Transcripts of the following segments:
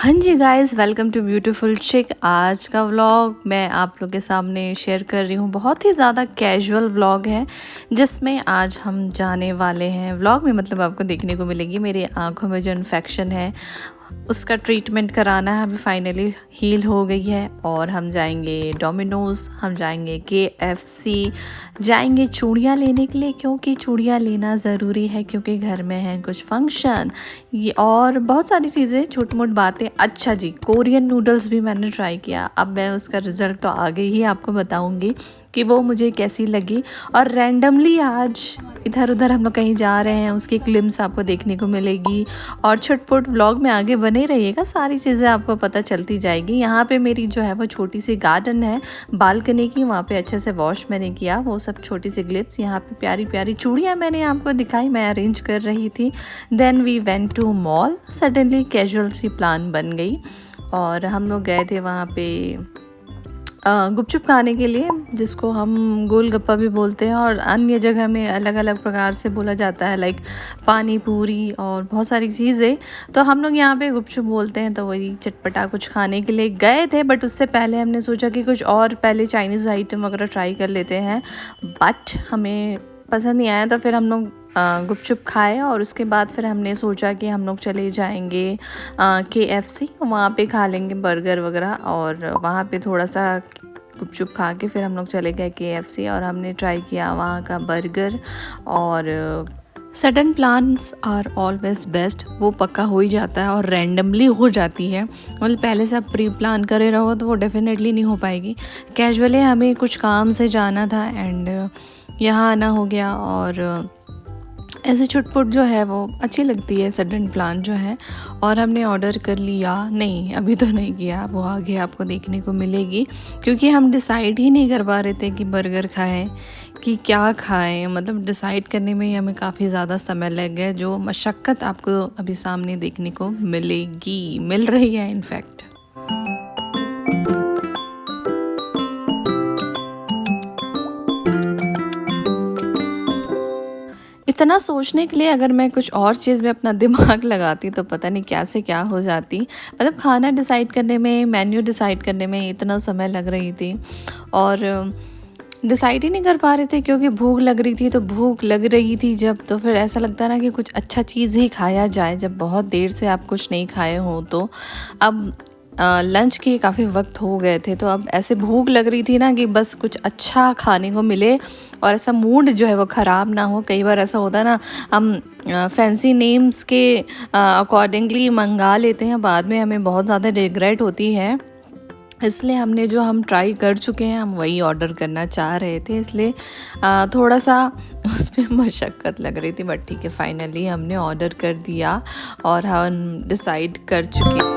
हाँ जी guys, welcome to beautiful चिक। आज का व्लॉग मैं आप लोग के सामने शेयर कर रही हूँ। बहुत ही ज़्यादा कैजुअल व्लॉग है जिसमें आज हम जाने वाले हैं। व्लॉग में मतलब आपको देखने को मिलेगी मेरी आंखों में जो इन्फेक्शन है उसका ट्रीटमेंट कराना है। अभी फाइनली हील हो गई है और हम जाएंगे डोमिनोज़, हम जाएंगे KFC, जाएंगे चूड़ियाँ लेने के लिए क्योंकि चूड़ियाँ लेना ज़रूरी है क्योंकि घर में है कुछ फंक्शन। ये और बहुत सारी चीज़ें, छोटी मोटी बातें। अच्छा जी, कोरियन नूडल्स भी मैंने ट्राई किया। अब मैं उसका रिज़ल्ट तो आगे ही आपको बताऊंगी कि वो मुझे कैसी लगी। और रैंडमली आज इधर उधर हम लोग कहीं जा रहे हैं, उसकी क्लिप्स आपको देखने को मिलेगी। और छुटपुट व्लॉग में आगे बने रहिएगा, सारी चीज़ें आपको पता चलती जाएगी। यहाँ पे मेरी जो है वो छोटी सी गार्डन है बालकनी की, वहाँ पे अच्छे से वॉश मैंने किया। वो सब छोटी सी क्लिप्स, यहाँ पे प्यारी प्यारी चूड़ियाँ मैंने आपको दिखाई, मैं अरेंज कर रही थी। Then we went to mall. Suddenly casual सी प्लान बन गई और हम लोग गए थे वहाँ पे गुपचुप खाने के लिए, जिसको हम गोलगप्पा भी बोलते हैं और अन्य जगह में अलग अलग प्रकार से बोला जाता है, लाइक पानी पूरी और बहुत सारी चीज़ें। तो हम लोग यहाँ पे गुपचुप बोलते हैं। तो वही चटपटा कुछ खाने के लिए गए थे, बट उससे पहले हमने सोचा कि कुछ और पहले चाइनीज़ आइटम वगैरह ट्राई कर लेते हैं, बट हमें पसंद नहीं आया। तो फिर हम लोग गुपचुप खाए और उसके बाद फिर हमने सोचा कि हम लोग चले जाएंगे KFC, वहाँ पे खा लेंगे बर्गर वगैरह। और वहाँ पे थोड़ा सा गुपचुप खा के फिर हम लोग चले गए KFC और हमने ट्राई किया वहाँ का बर्गर। और sudden plans are always best, वो पक्का हो ही जाता है और रैंडमली हो जाती है। मतलब पहले से आप प्री प्लान करे रहोगे तो वो डेफिनेटली नहीं हो पाएगी। कैजुअली हमें कुछ काम से जाना था एंड यहाँ आना हो गया। और ऐसे छुटपुट जो है वो अच्छी लगती है, सडन प्लान जो है। और हमने ऑर्डर कर लिया, नहीं अभी तो नहीं किया, वो आगे आपको देखने को मिलेगी क्योंकि हम डिसाइड ही नहीं कर पा रहे थे कि बर्गर खाएं कि क्या खाएं। मतलब डिसाइड करने में ही हमें काफ़ी ज़्यादा समय लग गया, जो मशक्क़त आपको अभी सामने देखने को मिल रही है इनफैक्ट। इतना सोचने के लिए अगर मैं कुछ और चीज़ में अपना दिमाग लगाती तो पता नहीं क्या से क्या हो जाती। मतलब खाना डिसाइड करने में, मेन्यू डिसाइड करने में इतना समय लग रही थी और डिसाइड ही नहीं कर पा रहे थे क्योंकि भूख लग रही थी। तो भूख लग रही थी जब, तो फिर ऐसा लगता है ना कि कुछ अच्छा चीज़ ही खाया जाए जब बहुत देर से आप कुछ नहीं खाए हो। तो अब लंच के काफ़ी वक्त हो गए थे, तो अब ऐसे भूख लग रही थी ना कि बस कुछ अच्छा खाने को मिले और ऐसा मूड जो है वो ख़राब ना हो। कई बार ऐसा होता है ना, हम फैंसी नेम्स के अकॉर्डिंगली मंगा लेते हैं, बाद में हमें बहुत ज़्यादा रिग्रेट होती है। इसलिए हमने जो हम ट्राई कर चुके हैं हम वही ऑर्डर करना चाह रहे थे, इसलिए थोड़ा सा उस पर मशक्क़त लग रही थी। बट ठीक है, फाइनली हमने ऑर्डर कर दिया और हम डिसाइड कर चुके।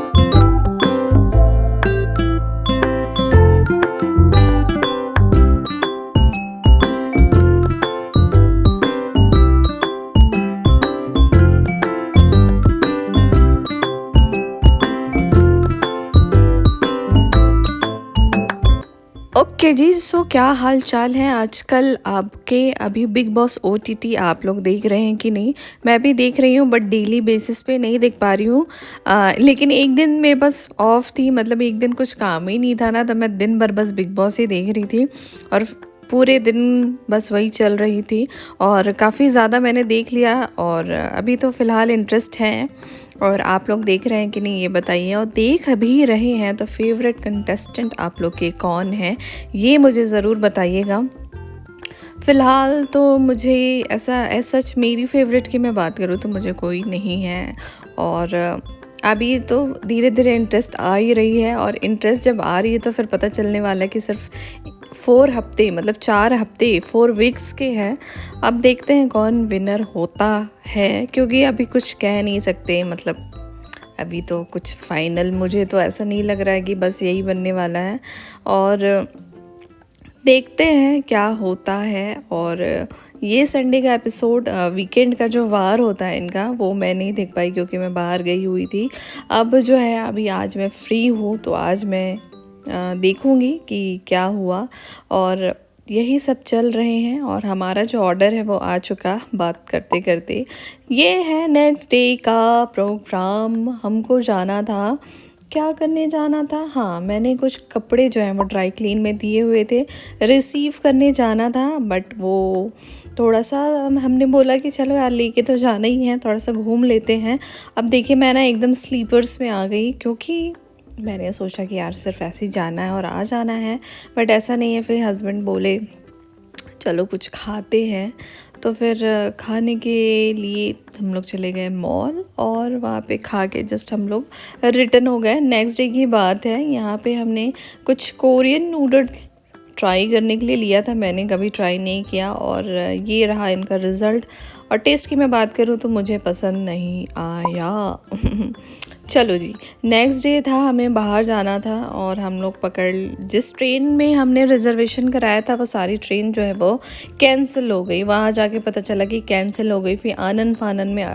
ओके जी, सो क्या हाल चाल है आजकल आपके? अभी बिग बॉस OTT आप लोग देख रहे हैं कि नहीं? मैं भी देख रही हूँ बट डेली बेसिस पे नहीं देख पा रही हूँ। लेकिन एक दिन में बस ऑफ थी, मतलब एक दिन कुछ काम ही नहीं था ना, तो मैं दिन भर बस बिग बॉस ही देख रही थी और पूरे दिन बस वही चल रही थी और काफ़ी ज़्यादा मैंने देख लिया। और अभी तो फ़िलहाल इंटरेस्ट है। और आप लोग देख रहे हैं कि नहीं ये बताइए, और देख भी रहे हैं तो फेवरेट कंटेस्टेंट आप लोग के कौन हैं ये मुझे ज़रूर बताइएगा। फ़िलहाल तो मुझे ऐसा सच मेरी फेवरेट की मैं बात करूँ तो मुझे कोई नहीं है। और अभी तो धीरे धीरे इंटरेस्ट आ ही रही है और इंटरेस्ट जब आ रही है तो फिर पता चलने वाला है कि सिर्फ 4 हफ्ते, मतलब 4 हफ्ते 4 वीक्स के हैं। अब देखते हैं कौन विनर होता है क्योंकि अभी कुछ कह नहीं सकते। मतलब अभी तो कुछ फाइनल मुझे तो ऐसा नहीं लग रहा है कि बस यही बनने वाला है और देखते हैं क्या होता है। और ये संडे का एपिसोड, वीकेंड का जो वार होता है इनका, वो मैं नहीं देख पाई क्योंकि मैं बाहर गई हुई थी। अब जो है अभी आज मैं फ्री हूँ तो आज मैं देखूँगी कि क्या हुआ। और यही सब चल रहे हैं और हमारा जो ऑर्डर है वो आ चुका बात करते करते। ये है नेक्स्ट डे का प्रोग्राम। हमको जाना था क्या करने जाना था, हाँ मैंने कुछ कपड़े जो हैं वो ड्राई क्लीन में दिए हुए थे, रिसीव करने जाना था। बट वो थोड़ा सा हमने बोला कि चलो यार लेके तो जाना ही है, थोड़ा सा घूम लेते हैं। अब देखिए मैं ना एकदम स्लीपर्स में आ गई, क्योंकि मैंने सोचा कि यार सिर्फ ऐसे ही जाना है और आ जाना है, बट ऐसा नहीं है। फिर हस्बैंड बोले चलो कुछ खाते हैं, तो फिर खाने के लिए हम लोग चले गए मॉल, और वहाँ पे खा के जस्ट हम लोग रिटर्न हो गए। नेक्स्ट डे की बात है, यहाँ पे हमने कुछ कोरियन नूडल्स ट्राई करने के लिए लिया था, मैंने कभी ट्राई नहीं किया, और ये रहा इनका रिज़ल्ट। और टेस्ट की मैं बात करूँ तो मुझे पसंद नहीं आया। चलो जी, नेक्स्ट डे था, हमें बाहर जाना था, और हम लोग जिस ट्रेन में हमने रिजर्वेशन कराया था वो सारी ट्रेन जो है वो कैंसिल हो गई। वहाँ जाके पता चला कि कैंसिल हो गई। फिर आनन फानन में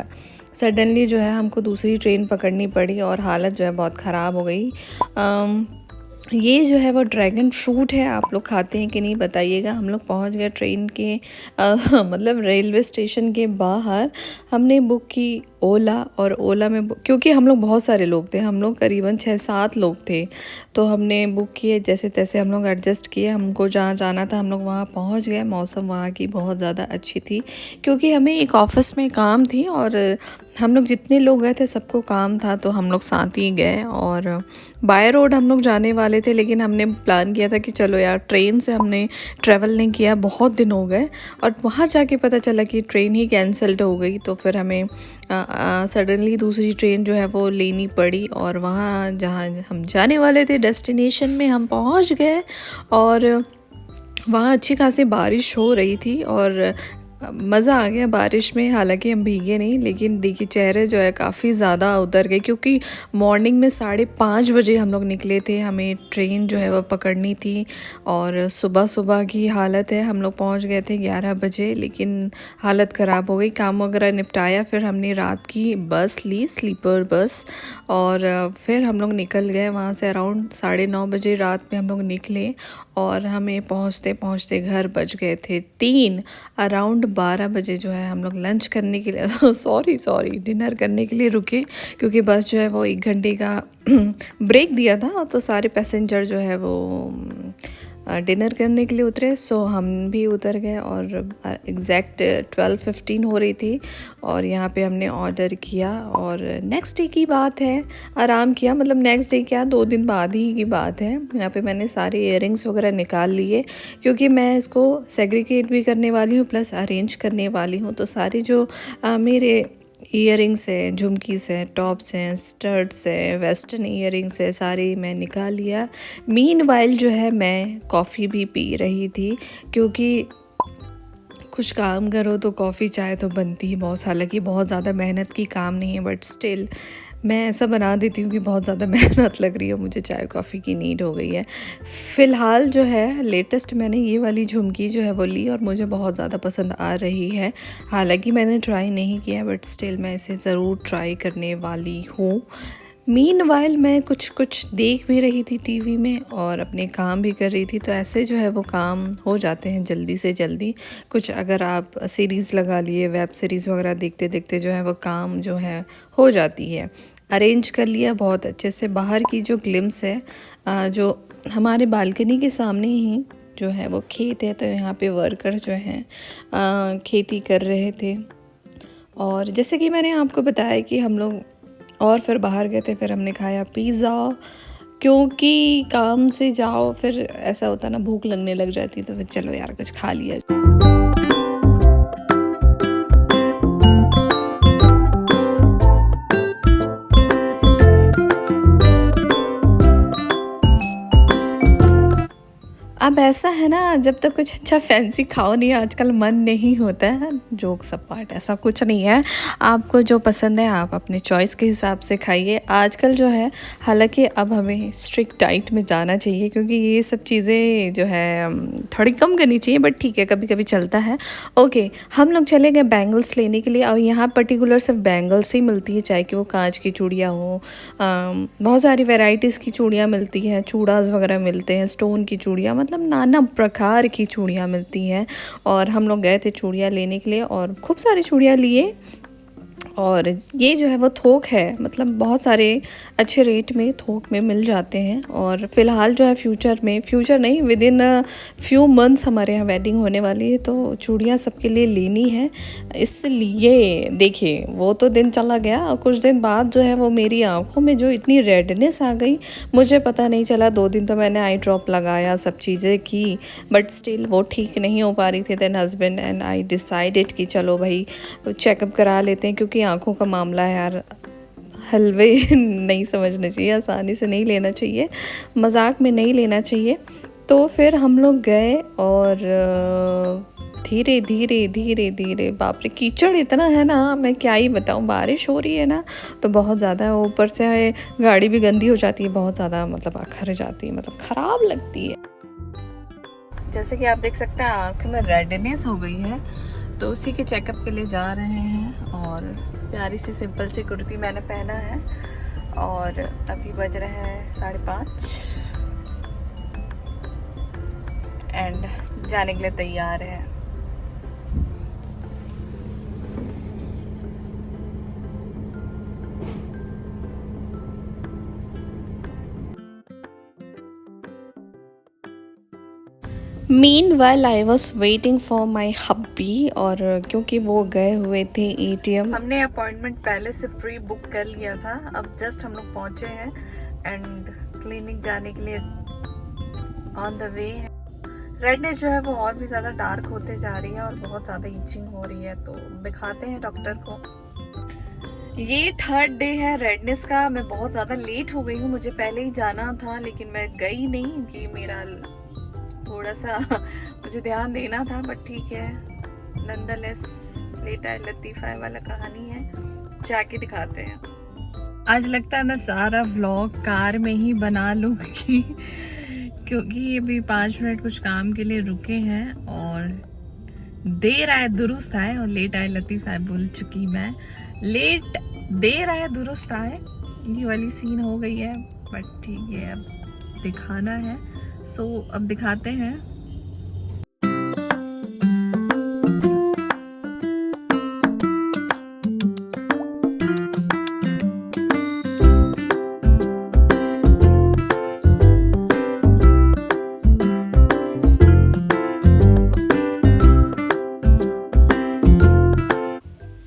सडनली जो है हमको दूसरी ट्रेन पकड़नी पड़ी, और हालत जो है बहुत ख़राब हो गई। ये जो है वो ड्रैगन फ्रूट है, आप लोग खाते हैं कि नहीं बताइएगा। हम लोग पहुंच गए ट्रेन के मतलब रेलवे स्टेशन के बाहर। हमने बुक की ओला, और ओला में क्योंकि हम लोग बहुत सारे लोग थे, हम लोग करीबन 6-7 लोग थे, तो हमने बुक किए, जैसे तैसे हम लोग एडजस्ट किए। हमको जहाँ जाना था हम लोग वहाँ पहुँच गए। मौसम वहाँ की बहुत ज़्यादा अच्छी थी, क्योंकि हमें एक ऑफ़िस में काम थी, और हम लोग जितने लोग गए थे सबको काम था, तो हम लोग साथ ही गए। और बाय रोड हम लोग जाने वाले थे, लेकिन हमने प्लान किया था कि चलो यार ट्रेन से हमने ट्रैवल नहीं किया, बहुत दिन हो गए, और वहाँ जाके पता चला कि ट्रेन ही कैंसल्ड हो गई। तो फिर हमें सडनली दूसरी ट्रेन जो है वो लेनी पड़ी, और वहाँ जहाँ हम जाने वाले थे डेस्टिनेशन में हम पहुँच गए। और वहाँ अच्छी खासी बारिश हो रही थी, और मज़ा आ गया बारिश में। हालांकि हम भीगे नहीं, लेकिन देखिए चेहरे जो है काफ़ी ज़्यादा उतर गए, क्योंकि मॉर्निंग में 5:30 बजे हम लोग निकले थे, हमें ट्रेन जो है वो पकड़नी थी। और सुबह सुबह की हालत है, हम लोग पहुंच गए थे 11 बजे, लेकिन हालत ख़राब हो गई। काम वगैरह निपटाया, फिर हमने रात की बस ली, स्लीपर बस, और फिर हम लोग निकल गए वहाँ से। अराउंड 9:30 बजे रात में हम लोग निकले, और हमें पहुँचते पहुँचते घर बज गए थे 3। अराउंड 12 बजे जो है हम लोग लंच करने के लिए सॉरी डिनर करने के लिए रुके, क्योंकि बस जो है वो 1 घंटे का ब्रेक दिया था, तो सारे पैसेंजर जो है वो डिनर करने के लिए उतरे। सो हम भी उतर गए, और एग्जैक्ट 12:15 हो रही थी, और यहाँ पे हमने ऑर्डर किया। और नेक्स्ट डे की बात है, आराम किया, मतलब नेक्स्ट डे क्या 2 दिन बाद ही की बात है। यहाँ पे मैंने सारे इयररिंग्स वगैरह निकाल लिए, क्योंकि मैं इसको सेग्रीगेट भी करने वाली हूँ प्लस अरेंज करने वाली हूँ। तो सारे जो मेरे इयररिंग्स है, झुमकीस है, टॉप्स हैं, स्टड्स है, वेस्टर्न इयररिंग्स है, सारे मैं निकाल लिया। मीनवाइल जो है मैं कॉफ़ी भी पी रही थी, क्योंकि कुछ काम करो तो कॉफ़ी चाय तो बनती ही बहुत। हालांकि बहुत ज़्यादा मेहनत की काम नहीं है, बट स्टिल मैं ऐसा बना देती हूँ कि बहुत ज़्यादा मेहनत लग रही है, मुझे चाय कॉफ़ी की नीड हो गई है। फ़िलहाल जो है लेटेस्ट मैंने ये वाली झुमकी जो है वो ली, और मुझे बहुत ज़्यादा पसंद आ रही है। हालांकि मैंने ट्राई नहीं किया, बट स्टिल मैं इसे ज़रूर ट्राई करने वाली हूँ। मीनवाइल मैं कुछ देख भी रही थी टीवी में, और अपने काम भी कर रही थी। तो ऐसे जो है वो काम हो जाते हैं जल्दी से जल्दी। कुछ अगर आप सीरीज़ लगा लिए, वेब सीरीज़ वगैरह देखते देखते जो है वो काम जो है हो जाती है। अरेंज कर लिया बहुत अच्छे से। बाहर की जो ग्लिम्स है, जो हमारे बालकनी के सामने ही जो है वो खेत है, तो यहाँ पे वर्कर जो हैं खेती कर रहे थे। और जैसे कि मैंने आपको बताया कि हम लोग और फिर बाहर गए थे, फिर हमने खाया पिज़्ज़ा, क्योंकि काम से जाओ फिर ऐसा होता ना, भूख लगने लग जाती, तो फिर चलो यार कुछ खा लिया। अब ऐसा है ना, जब तक कुछ अच्छा फैंसी खाओ नहीं, आजकल मन नहीं होता है। जोक सपाट, ऐसा कुछ नहीं है। आपको जो पसंद है आप अपने चॉइस के हिसाब से खाइए। आजकल जो है, हालांकि अब हमें स्ट्रिक्ट डाइट में जाना चाहिए, क्योंकि ये सब चीज़ें जो है थोड़ी कम करनी चाहिए, बट ठीक है कभी कभी चलता है। ओके, हम लोग चले गए बैंगल्स लेने के लिए, और यहाँ पर्टिकुलर सिर्फ बैंगल्स ही मिलती है, चाहे कि वो कांच की चूड़ियाँ हों, बहुत सारी वेराइटीज़ की चूड़ियाँ मिलती हैं, चूड़ास वगैरह मिलते हैं, स्टोन की चूड़ियाँ, मतलब नाना प्रकार की चूड़ियाँ मिलती हैं। और हम लोग गए थे चूड़ियाँ लेने के लिए, और खूब सारी चूड़ियाँ लिए। और ये जो है वो थोक है, मतलब बहुत सारे अच्छे रेट में थोक में मिल जाते हैं। और फ़िलहाल जो है फ्यूचर नहीं, विद इन फ्यू मंथ्स हमारे यहाँ वेडिंग होने वाली है, तो चूड़ियाँ सबके लिए लेनी है। इसलिए देखिए वो तो दिन चला गया और कुछ दिन बाद जो है वो मेरी आँखों में जो इतनी रेडनेस आ गई, मुझे पता नहीं चला। 2 दिन तो मैंने आई ड्रॉप लगाया, सब चीज़ें की, बट स्टिल वो ठीक नहीं हो पा रही थी। Then husband and I decided कि चलो भाई चेकअप करा लेते हैं, क्योंकि आँखों का मामला है यार, हलवे नहीं समझना चाहिए, आसानी से नहीं लेना चाहिए, मजाक में नहीं लेना चाहिए। तो फिर हम लोग गए और धीरे धीरे धीरे धीरे, बाप रे कीचड़ इतना है ना, मैं क्या ही बताऊँ। बारिश हो रही है ना तो बहुत ज़्यादा, ऊपर से गाड़ी भी गंदी हो जाती है, बहुत ज़्यादा मतलब अखर जाती है, मतलब ख़राब लगती है। जैसे कि आप देख सकते हैं आँख में रेडनेस हो गई है, तो उसी के चेकअप के लिए जा रहे हैं। और प्यारी सी सिंपल सी कुर्ती मैंने पहना है और अभी बज रहे हैं 5:30 एंड जाने के लिए तैयार है। Meanwhile I was waiting for my hubby, और क्योंकि वो गए हुए थे ATM, हमने अपॉइंटमेंट पहले से प्री बुक कर लिया था। अब जस्ट हम लोग पहुंचे हैं एंड क्लिनिक जाने के लिए ऑन द वे है। रेडनेस जो है वो और भी ज़्यादा डार्क होते जा रही है और बहुत ज़्यादा इचिंग हो रही है, तो दिखाते हैं डॉक्टर को। ये 3rd डे है रेडनेस का। मैं बहुत ज़्यादा लेट हो गई हूँ, मुझे पहले ही जाना था लेकिन मैं गई नहीं कि मेरा थोड़ा सा मुझे ध्यान देना था, बट ठीक है, नंदलेस लेट आए लतीफ़ा वाला कहानी है, जाके दिखाते हैं। आज लगता है मैं सारा व्लॉग कार में ही बना लूँगी क्योंकि ये भी 5 मिनट कुछ काम के लिए रुके हैं और देर आए दुरुस्त आए, और लेट आए लतीफ़ा बोल चुकी मैं, लेट देर आए दुरुस्त आए, ये वाली सीन हो गई है, बट ठीक है अब दिखाना है। सो अब दिखाते हैं।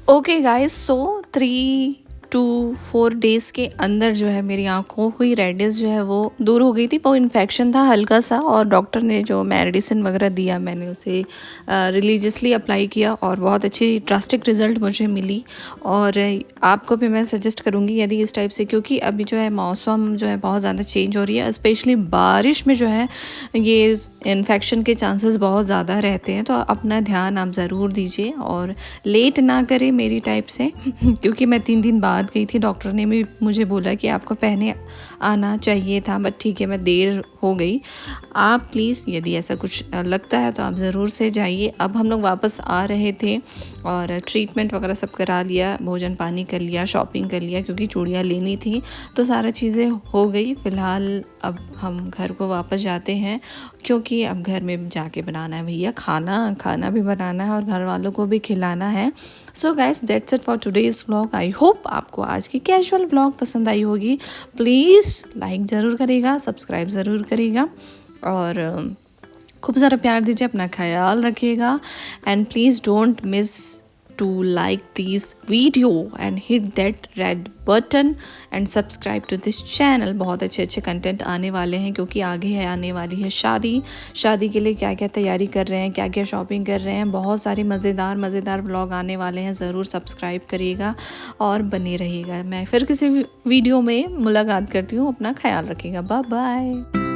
Okay guys, so 3 to 4 days के अंदर जो है मेरी आँखों हुई रेडनेस जो है वो दूर हो गई थी। वो इन्फेक्शन था हल्का सा, और डॉक्टर ने जो मेडिसिन वगैरह दिया मैंने उसे रिलीजियसली अप्लाई किया और बहुत अच्छी ड्रास्टिक रिज़ल्ट मुझे मिली। और आपको भी मैं सजेस्ट करूँगी यदि इस टाइप से, क्योंकि अभी जो है मौसम जो है बहुत ज़्यादा चेंज हो रही है, स्पेशली बारिश में जो है ये इन्फेक्शन के चांसेस बहुत ज़्यादा रहते हैं। तो अपना ध्यान आप ज़रूर दीजिए और लेट ना करें मेरी टाइप से क्योंकि मैं 3 दिन बाद गई थी, डॉक्टर ने भी मुझे बोला कि आपको पहले आना चाहिए था, बट ठीक है मैं देर हो गई। आप प्लीज़ यदि ऐसा कुछ लगता है तो आप ज़रूर से जाइए। अब हम लोग वापस आ रहे थे और ट्रीटमेंट वगैरह सब करा लिया, भोजन पानी कर लिया, शॉपिंग कर लिया, क्योंकि चूड़ियाँ लेनी थी, तो सारा चीज़ें हो गई। फ़िलहाल अब हम घर को वापस जाते हैं, क्योंकि अब घर में जाके बनाना है भैया खाना भी बनाना है और घर वालों को भी खिलाना है। So guys, that's it for today's vlog. I hope आपको आज की कैजुअल व्लॉग पसंद आई होगी। प्लीज़ लाइक ज़रूर करिएगा, सब्सक्राइब ज़रूर करिएगा और खूब सारा प्यार दीजिए, अपना ख्याल रखिएगा and please don't miss to like this video and hit that red button and subscribe to this channel। बहुत अच्छे कंटेंट आने वाले हैं, क्योंकि आगे है आने वाली है शादी के लिए क्या क्या तैयारी कर रहे हैं, क्या क्या शॉपिंग कर रहे हैं, बहुत सारे मज़ेदार व्लॉग आने वाले हैं। ज़रूर सब्सक्राइब करिएगा और बने रहिएगा। मैं फिर किसी वीडियो में मुलाकात करती हूँ। अपना ख्याल रखिएगा। Bye bye.